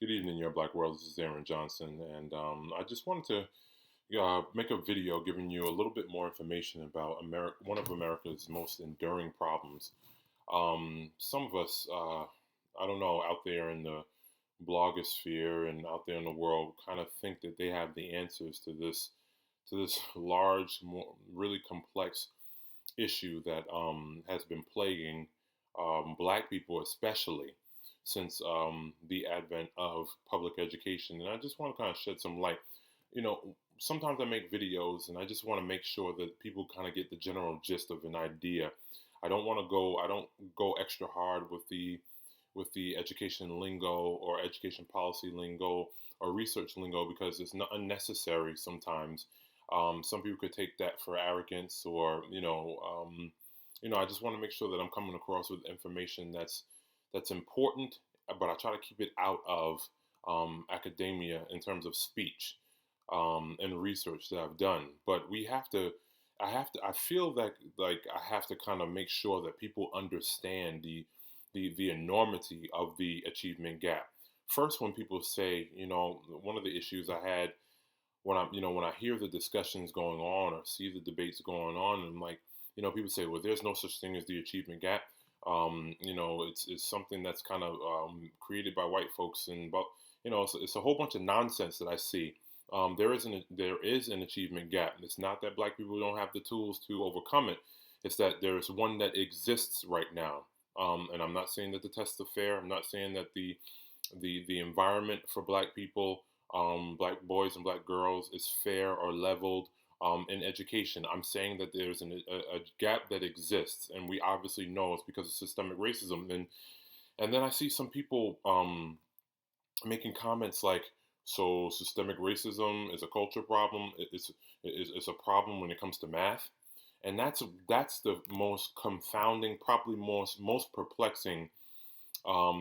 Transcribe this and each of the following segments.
Good evening, your Black World. This is Aaron Johnson, and I just wanted to make a video giving you a little bit more information about one of America's most enduring problems. Some of us, I don't know, out there in the blogosphere and out there in the world, kind of think that they have the answers to this large, really complex issue that has been plaguing Black people, especially since the advent of public education. And I just want to kind of shed some light. Sometimes I make videos, and I just want to make sure that people kind of get the general gist of an idea. I don't go extra hard with the education lingo or education policy lingo or research lingo because it's not unnecessary sometimes. Some people could take that for arrogance, or I just want to make sure that I'm coming across with information that's important, but I try to keep it out of academia in terms of speech and research that I've done. But I feel that like I have to kind of make sure that people understand the enormity of the achievement gap. First, when people say, one of the issues I had when I hear the discussions going on or see the debates going on, and like, people say, well, there's no such thing as the achievement gap. It's something that's kind of created by white folks, and but it's a whole bunch of nonsense that I see. There is an achievement gap. It's not that Black people don't have the tools to overcome it. It's that there's one that exists right now. And I'm not saying that the tests are fair. I'm not saying that the environment for Black people, Black boys and Black girls, is fair or leveled in education. I'm saying that there's a gap that exists, and we obviously know it's because of systemic racism. And then I see some people making comments like, "So systemic racism is a culture problem. It's a problem when it comes to math," and that's the most confounding, probably most perplexing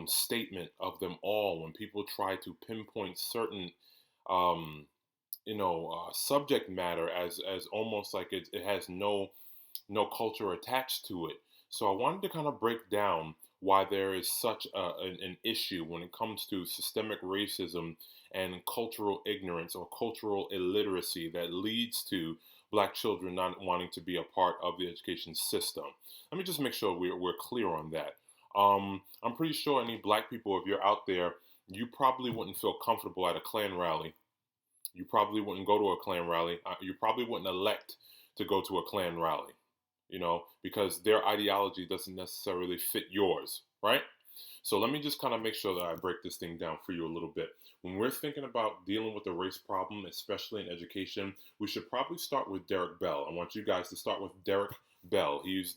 statement of them all when people try to pinpoint certain um, subject matter as almost like it has no culture attached to it. So I wanted to kind of break down why there is such an issue when it comes to systemic racism and cultural ignorance or cultural illiteracy that leads to Black children not wanting to be a part of the education system. Let me just make sure we're clear on that. I'm pretty sure any Black people, if you're out there, you probably wouldn't feel comfortable at a Klan rally. You probably wouldn't go to a Klan rally. You probably wouldn't elect to go to a Klan rally, because their ideology doesn't necessarily fit yours, right? So let me just kind of make sure that I break this thing down for you a little bit. When we're thinking about dealing with the race problem, especially in education, we should probably start with Derek Bell. I want you guys to start with Derek Bell. He's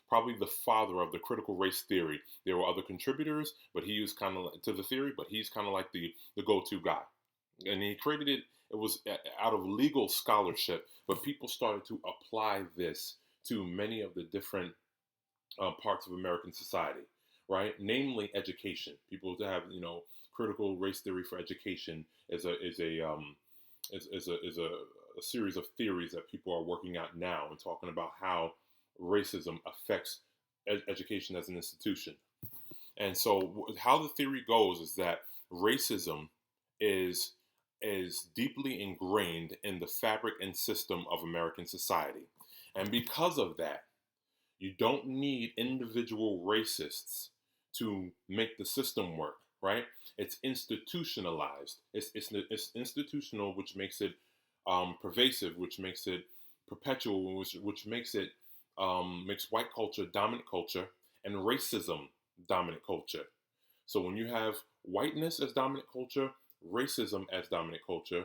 probably the father of the critical race theory. There were other contributors, but he was kind of to the theory, but he's kind of like the go-to guy. And he created it. It was out of legal scholarship, but people started to apply this to many of the different parts of American society, right? Namely, education. People have critical race theory for education is a series of theories that people are working out now and talking about how racism affects education as an institution. And so, how the theory goes is that racism is deeply ingrained in the fabric and system of American society. And because of that, you don't need individual racists to make the system work, right? It's institutionalized. It's institutional, which makes it pervasive, which makes it perpetual, which makes white culture dominant culture and racism dominant culture. So when you have whiteness as dominant culture, racism as dominant culture,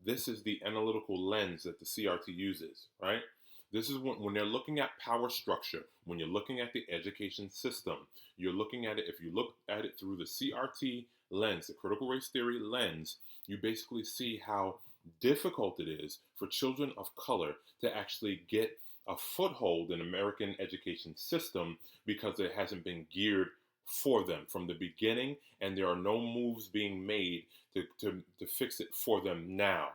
this is the analytical lens that the CRT uses, right? This is when they're looking at power structure, when you're looking at the education system, you're looking at it, if you look at it through the CRT lens, the critical race theory lens, you basically see how difficult it is for children of color to actually get a foothold in American education system because it hasn't been geared for them from the beginning, and there are no moves being made to fix it for them now.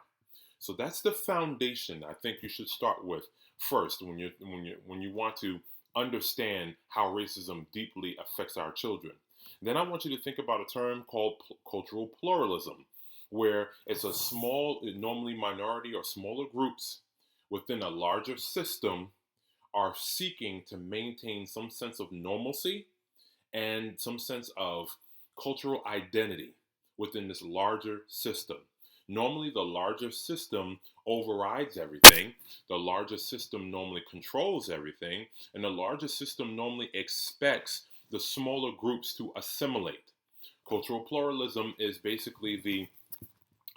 So that's the foundation I think you should start with first when you want to understand how racism deeply affects our children. Then I want you to think about a term called cultural pluralism, where it's a small, normally minority or smaller groups within a larger system are seeking to maintain some sense of normalcy and some sense of cultural identity within this larger system. Normally, the larger system overrides everything. The larger system normally controls everything. And the larger system normally expects the smaller groups to assimilate. Cultural pluralism is basically the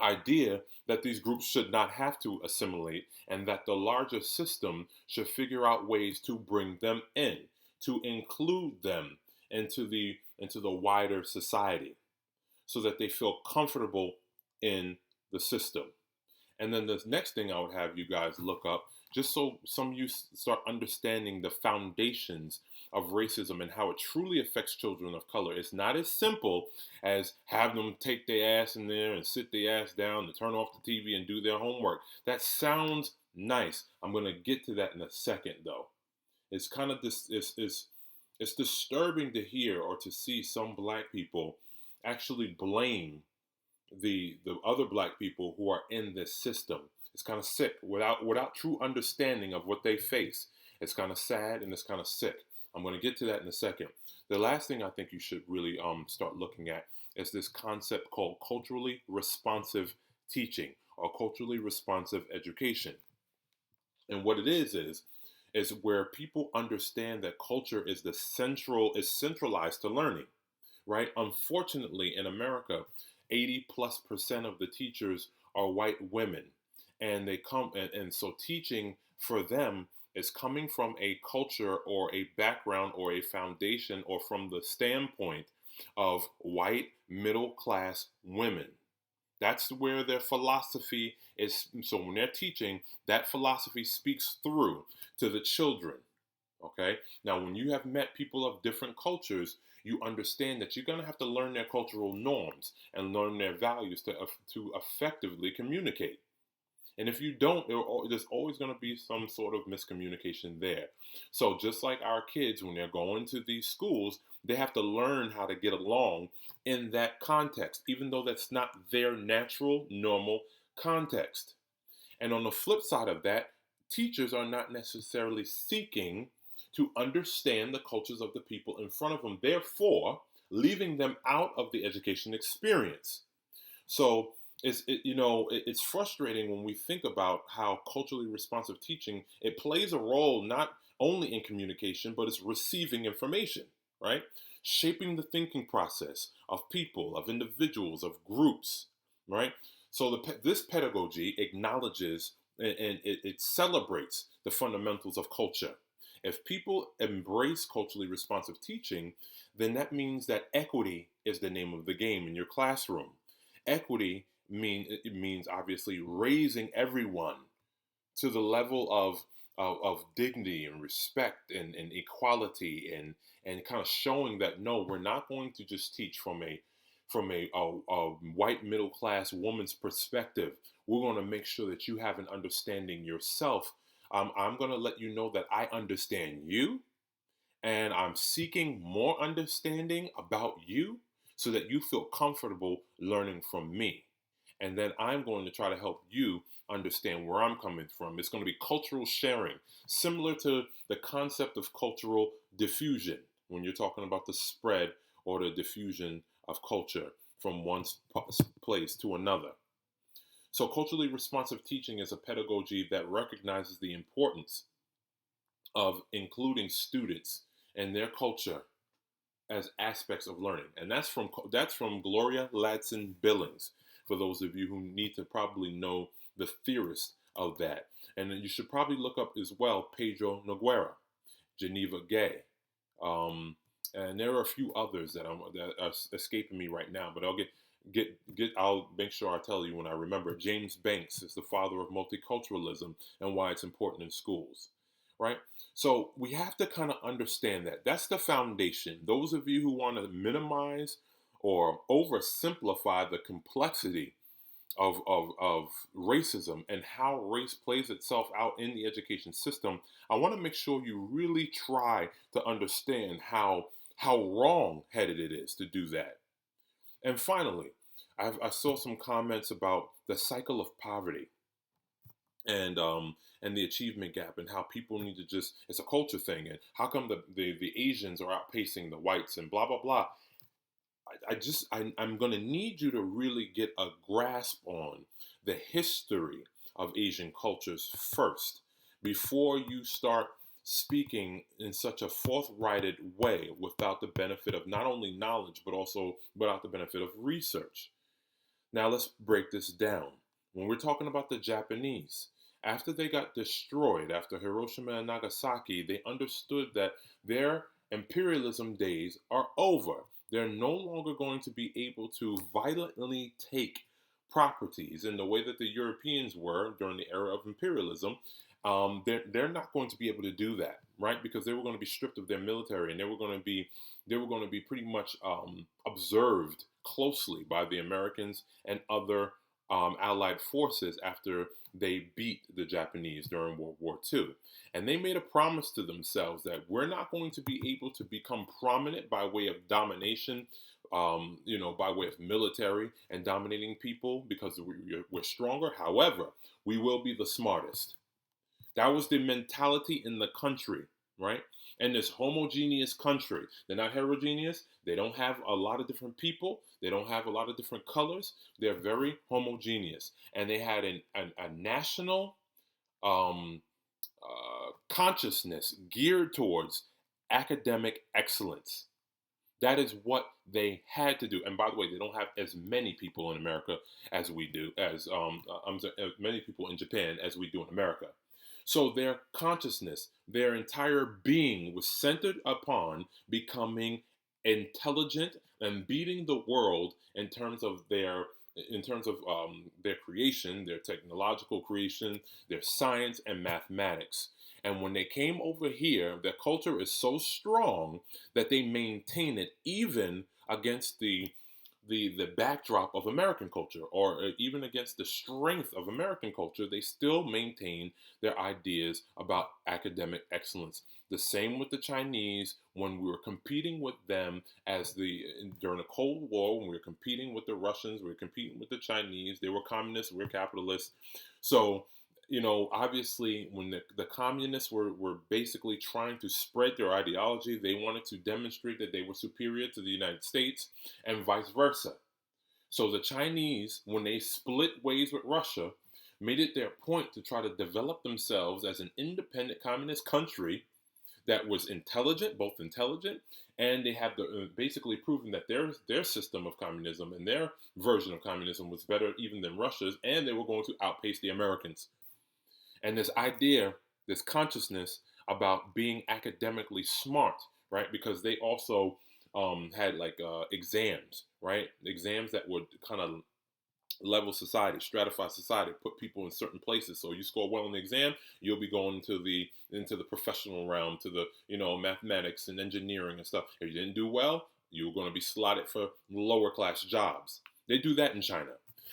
idea that these groups should not have to assimilate and that the larger system should figure out ways to bring them in, to include them into the wider society so that they feel comfortable in the system. And then the next thing I would have you guys look up, just so some of you start understanding the foundations of racism and how it truly affects children of color. It's not as simple as have them take their ass in there and sit their ass down and turn off the TV and do their homework. That sounds nice. I'm going to get to that in a second, though. It's kind of this. It's disturbing to hear or to see some black people actually blame the other black people who are in this system. It's kind of sick without true understanding of what they face. It's kind of sad and it's kind of sick. I'm going to get to that in a second. The last thing I think you should really start looking at is this concept called culturally responsive teaching or culturally responsive education. And what it is where people understand that culture is centralized to learning, right? Unfortunately, in America, 80+% of the teachers are white women, and they come and so teaching for them is coming from a culture or a background or a foundation or from the standpoint of white middle class women. That's where their philosophy is. So when they're teaching, that philosophy speaks through to the children. Okay. Now, when you have met people of different cultures, you understand that you're going to have to learn their cultural norms and learn their values to effectively communicate. And if you don't, there's always going to be some sort of miscommunication there. So just like our kids, when they're going to these schools, they have to learn how to get along in that context, even though that's not their natural, normal context. And on the flip side of that, teachers are not necessarily seeking to understand the cultures of the people in front of them, therefore leaving them out of the education experience. So it's frustrating when we think about how culturally responsive teaching, it plays a role not only in communication, but it's receiving information, right? Shaping the thinking process of people, of individuals, of groups, right? So this pedagogy acknowledges and it celebrates the fundamentals of culture. If people embrace culturally responsive teaching, then that means that equity is the name of the game in your classroom. Equity means obviously raising everyone to the level of dignity and respect and equality and kind of showing that no, we're not going to just teach from a white middle class woman's perspective. We're going to make sure that you have an understanding yourself. I'm going to let you know that I understand you, and I'm seeking more understanding about you so that you feel comfortable learning from me. And then I'm going to try to help you understand where I'm coming from. It's going to be cultural sharing, similar to the concept of cultural diffusion when you're talking about the spread or the diffusion of culture from one place to another. So culturally responsive teaching is a pedagogy that recognizes the importance of including students and their culture as aspects of learning. And that's from Gloria Ladson Billings, for those of you who need to probably know the theorist of that. And then you should probably look up as well Pedro Noguera, Geneva Gay, and there are a few others that are escaping me right now, but I'll make sure I tell you when I remember. James Banks is the father of multiculturalism and why it's important in schools, right? So we have to kind of understand that. That's the foundation. Those of you who want to minimize or oversimplify the complexity of racism and how race plays itself out in the education system, I want to make sure you really try to understand how how wrong-headed it is to do that. And finally, I saw some comments about the cycle of poverty and the achievement gap and how people need to just, it's a culture thing, and how come the Asians are outpacing the whites and blah blah blah. I'm going to need you to really get a grasp on the history of Asian cultures first before you start speaking in such a forthrighted way without the benefit of not only knowledge but also without the benefit of research. Now let's break this down. When we're talking about the Japanese, after they got destroyed, after Hiroshima and Nagasaki, they understood that their imperialism days are over. They're no longer going to be able to violently take properties in the way that the Europeans were during the era of imperialism. They're not going to be able to do that, right? Because they were going to be stripped of their military, and they were going to be pretty much observed closely by the Americans and other Allied forces after they beat the Japanese during World War II. And they made a promise to themselves that we're not going to be able to become prominent by way of domination, by way of military and dominating people because we're stronger. However, we will be the smartest. That was the mentality in the country, right? And this homogeneous country, they're not heterogeneous. They don't have a lot of different people. They don't have a lot of different colors. They're very homogeneous. And they had a national consciousness geared towards academic excellence. That is what they had to do. And by the way, they don't have as many people in America as we do, as many people in Japan as we do in America. So their consciousness, their entire being was centered upon becoming intelligent and beating the world in terms of their creation, their technological creation, their science and mathematics. And when they came over here, their culture is so strong that they maintain it even against the backdrop of American culture, or even against the strength of American culture. They still maintain their ideas about academic excellence. The same with the Chinese. When we were competing with them during the Cold War, when we were competing with the Russians, we were competing with the Chinese. They were communists, we were capitalists. So obviously, when the communists were basically trying to spread their ideology, they wanted to demonstrate that they were superior to the United States and vice versa. So the Chinese, when they split ways with Russia, made it their point to try to develop themselves as an independent communist country that was intelligent, both intelligent, and they have basically proven that their system of communism and their version of communism was better even than Russia's, and they were going to outpace the Americans. And this idea, this consciousness about being academically smart, right? Because they also had exams, right? Exams that would kind of level society, stratify society, put people in certain places. So you score well in the exam, you'll be going into the professional realm, to the mathematics and engineering and stuff. If you didn't do well, you were going to be slotted for lower class jobs. They do that in China.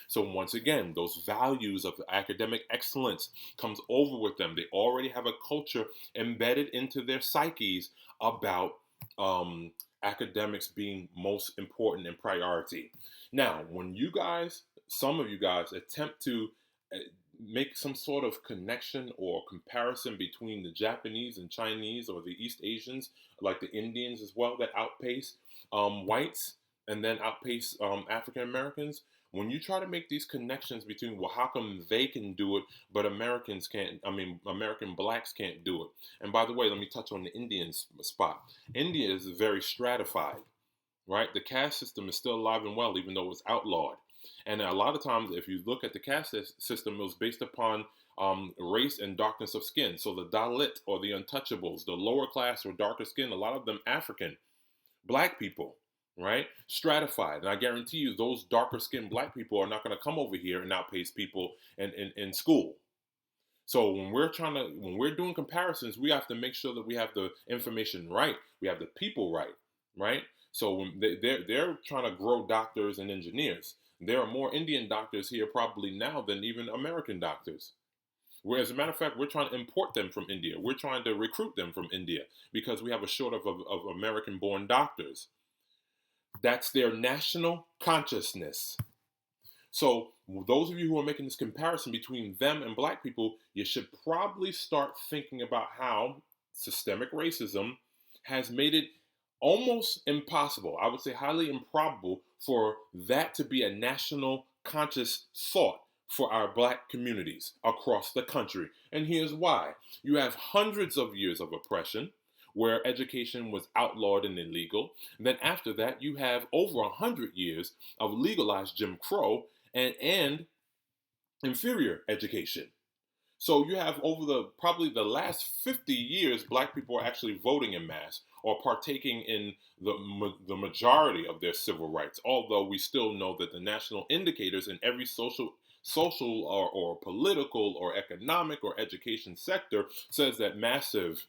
So once again, those values of academic excellence comes over with them. They already have a culture embedded into their psyches about academics being most important and priority. Now, when some of you guys attempt to make some sort of connection or comparison between the Japanese and Chinese, or the East Asians, like the Indians as well, that outpace whites and then outpace African Americans, when you try to make these connections between, well, how come they can do it, but Americans can't, American blacks can't do it? And by the way, let me touch on the Indian spot. India is very stratified, right? The caste system is still alive and well, even though it was outlawed. And a lot of times, if you look at the caste system, it was based upon race and darkness of skin. So the Dalit, or the untouchables, the lower class or darker skin, a lot of them African, black people, right? Stratified. And I guarantee you, those darker skinned black people are not going to come over here and outpace people in school. So when we're doing comparisons, we have to make sure that we have the information right. We have the people right, right? So when they're trying to grow doctors and engineers, there are more Indian doctors here probably now than even American doctors. Where, as a matter of fact, we're trying to import them from India. We're trying to recruit them from India because we have a shortage of American-born doctors. That's their national consciousness. So those of you who are making this comparison between them and black people, you should probably start thinking about how systemic racism has made it almost impossible, I would say highly improbable, for that to be a national conscious thought for our black communities across the country. And here's why. You have hundreds of years of oppression where education was outlawed and illegal. And then after that, you have over 100 years of legalized Jim Crow and inferior education. So you have over the probably the last 50 years, black people are actually voting in mass or partaking in the majority of their civil rights. Although we still know that the national indicators in every social or political or economic or education sector says that massive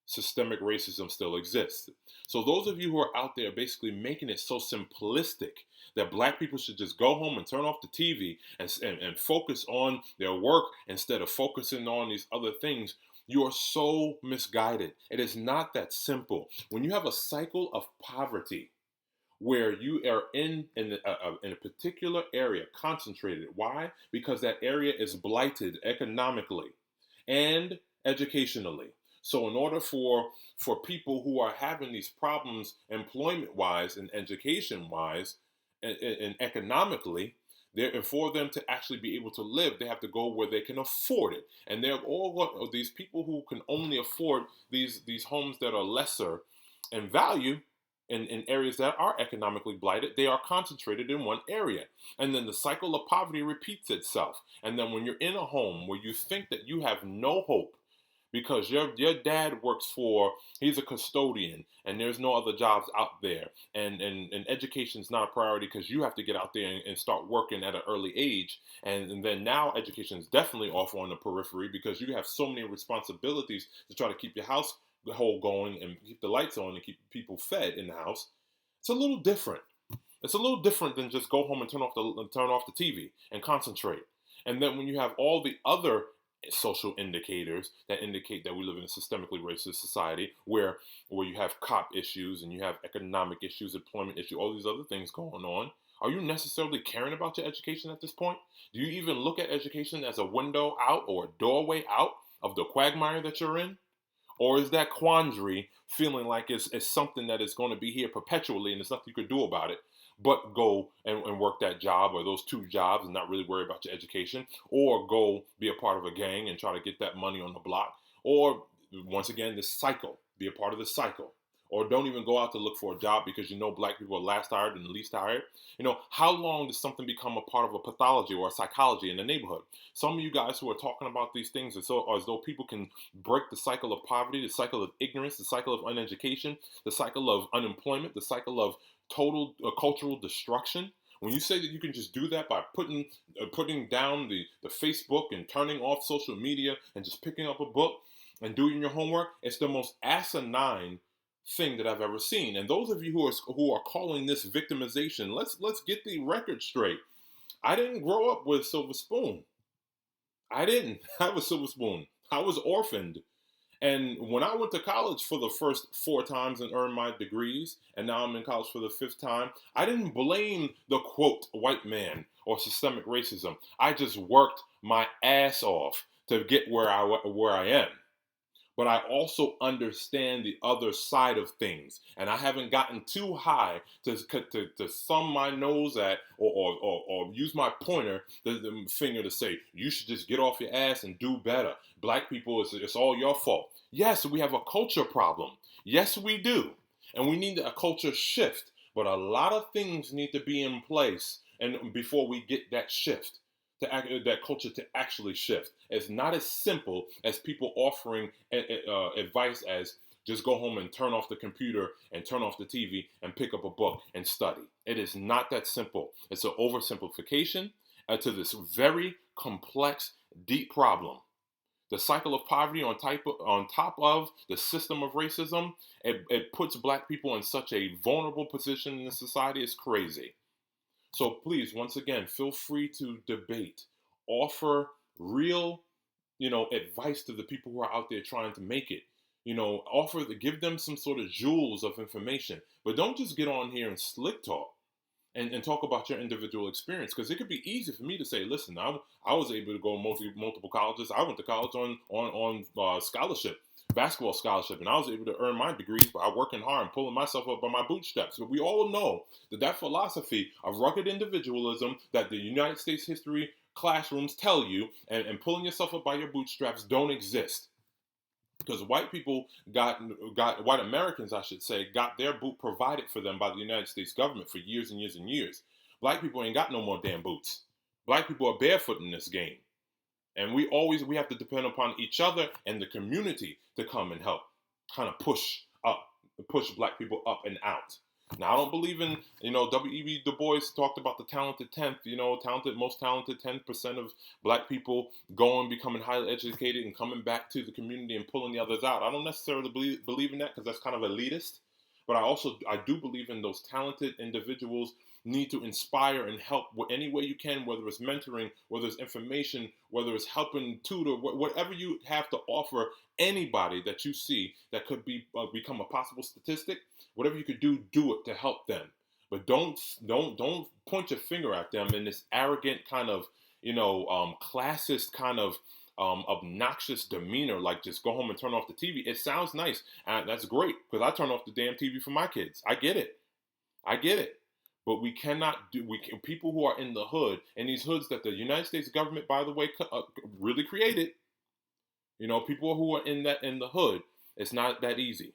systemic racism still exists. So those of you who are out there basically making it so simplistic that black people should just go home and turn off the TV and focus on their work instead of focusing on these other things, you are so misguided. It is not that simple. When you have a cycle of poverty where you are in a particular area concentrated, why? Because that area is blighted economically and educationally. So in order for people who are having these problems employment wise and education wise and economically, and for them to actually be able to live, they have to go where they can afford it. And they're all these people who can only afford these homes that are lesser in value in areas that are economically blighted, they are concentrated in one area. And then the cycle of poverty repeats itself. And then when you're in a home where you think that you have no hope because your dad works for, he's a custodian and there's no other jobs out there, and education is not a priority because you have to get out there and start working at an early age, and then now education is definitely off on the periphery because you have so many responsibilities to try to keep your household going and keep the lights on and keep people fed in the house. It's a little different. It's a little different than just go home and turn off the TV and concentrate. And then when you have all the other social indicators that indicate that we live in a systemically racist society where you have cop issues and you have economic issues, employment issues, all these other things going on, are you necessarily caring about your education at this point? Do you even look at education as a window out or a doorway out of the quagmire that you're in? Or is that quandary feeling like it's something that is going to be here perpetually and there's nothing you could do about it but go and work that job or those two jobs and not really worry about your education, or go be a part of a gang and try to get that money on the block, or once again, this cycle, be a part of the cycle, or don't even go out to look for a job because you know black people are last hired and least hired. You know, how long does something become a part of a pathology or a psychology in the neighborhood? Some of you guys who are talking about these things as though people can break the cycle of poverty, the cycle of ignorance, the cycle of uneducation, the cycle of unemployment, the cycle of total cultural destruction. When you say that you can just do that by putting down the Facebook and turning off social media and just picking up a book and doing your homework, it's the most asinine thing that I've ever seen. And those of you who are calling this victimization, let's get the record straight. I didn't grow up with a silver spoon. I didn't have a silver spoon. I was orphaned. And when I went to college for the first 4 times and earned my degrees, and now I'm in college for the 5th time, I didn't blame the quote white man or systemic racism. I just worked my ass off to get where I am. But I also understand the other side of things, and I haven't gotten too high to thumb my nose at or use my pointer, the finger, to say you should just get off your ass and do better. Black people, it's all your fault. Yes, we have a culture problem. Yes, we do, and we need a culture shift. But a lot of things need to be in place, and before we get that shift, that culture to actually shift. It's not as simple as people offering advice as just go home and turn off the computer and turn off the TV and pick up a book and study. It is not that simple. It's an oversimplification to this very complex, deep problem. The cycle of poverty on top of the system of racism, it puts black people in such a vulnerable position in the society. It's crazy. So please, once again, feel free to debate, offer real, advice to the people who are out there trying to make it. Give them some sort of jewels of information, but don't just get on here and slick talk and talk about your individual experience, because it could be easy for me to say, listen, I was able to go multiple colleges. I went to college on scholarship, basketball scholarship, and I was able to earn my degrees by working hard and pulling myself up by my bootstraps. But we all know that philosophy of rugged individualism that the United States history classrooms tell you, and pulling yourself up by your bootstraps, don't exist. Because white Americans, I should say, got their boot provided for them by the United States government for years and years and years. Black people ain't got no more damn boots. Black people are barefoot in this game. And we have to depend upon each other and the community to come and help kind of push black people up and out. Now, I don't believe in, W.E.B. Du Bois talked about the talented 10th, most talented 10% of black people going, becoming highly educated and coming back to the community and pulling the others out. I don't necessarily believe in that, because that's kind of elitist. But I do believe in those talented individuals need to inspire and help any way you can, whether it's mentoring, whether it's information, whether it's helping tutor, whatever you have to offer anybody that you see that could become a possible statistic. Whatever you could do it to help them. But don't point your finger at them in this arrogant kind of classist kind of obnoxious demeanor, like just go home and turn off the TV. It sounds nice, and that's great, because I turn off the damn TV for my kids. I get it. But we cannot people who are in the hood, and these hoods that the United States government, by the way, really created. People who are in the hood, it's not that easy.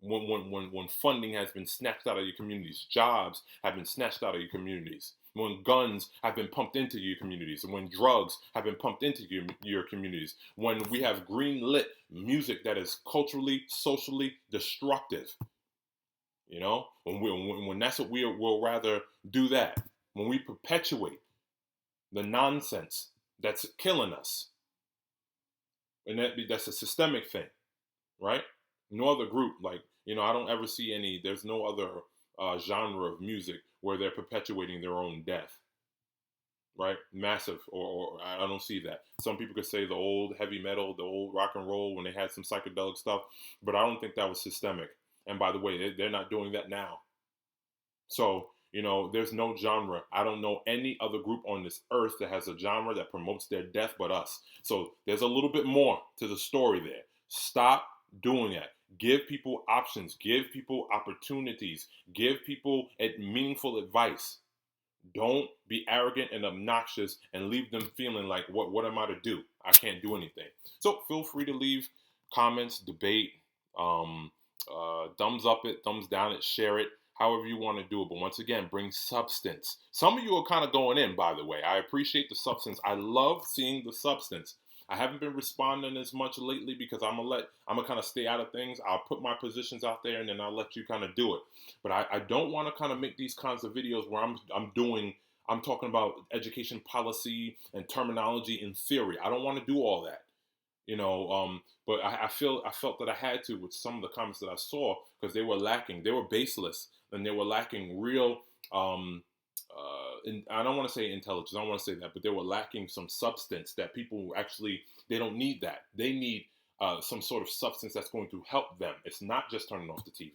When funding has been snatched out of your communities, jobs have been snatched out of your communities, when guns have been pumped into your communities, and when drugs have been pumped into your communities, when we have green lit music that is culturally, socially destructive. When that's what we'll rather do that. When we perpetuate the nonsense that's killing us, and that's a systemic thing, right? No other group, I don't ever see there's no other genre of music where they're perpetuating their own death, right? Massive, or I don't see that. Some people could say the old heavy metal, the old rock and roll, when they had some psychedelic stuff, but I don't think that was systemic. And by the way, they're not doing that now. So, there's no genre. I don't know any other group on this earth that has a genre that promotes their death but us. So there's a little bit more to the story there. Stop doing that. Give people options. Give people opportunities. Give people meaningful advice. Don't be arrogant and obnoxious and leave them feeling like, what am I to do? I can't do anything. So feel free to leave comments, debate, thumbs up it, thumbs down it, share it, however you want to do it. But once again, bring substance. Some of you are kind of going in, by the way. I appreciate the substance. I love seeing the substance. I haven't been responding as much lately because I'm gonna kind of stay out of things. I'll put my positions out there and then I'll let you kind of do it. But I don't want to kind of make these kinds of videos where I'm talking about education policy and terminology in theory. I don't want to do all that. But I felt that I had to with some of the comments that I saw, because they were lacking. They were baseless, and they were lacking real. I don't want to say intelligence. I don't want to say that, but they were lacking some substance that people actually, they don't need that. They need some sort of substance that's going to help them. It's not just turning off the TV.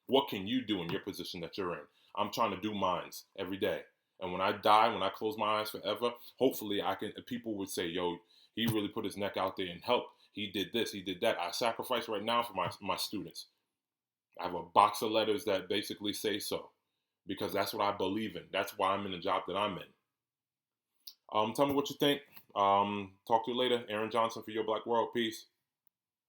What can you do in your position that you're in? I'm trying to do mines every day. And when I die, when I close my eyes forever, hopefully people would say, yo, he really put his neck out there and helped. He did this, he did that. I sacrifice right now for my students. I have a box of letters that basically say so, because that's what I believe in. That's why I'm in the job that I'm in. Tell me what you think. Talk to you later. Aaron Johnson for Your Black World. Peace.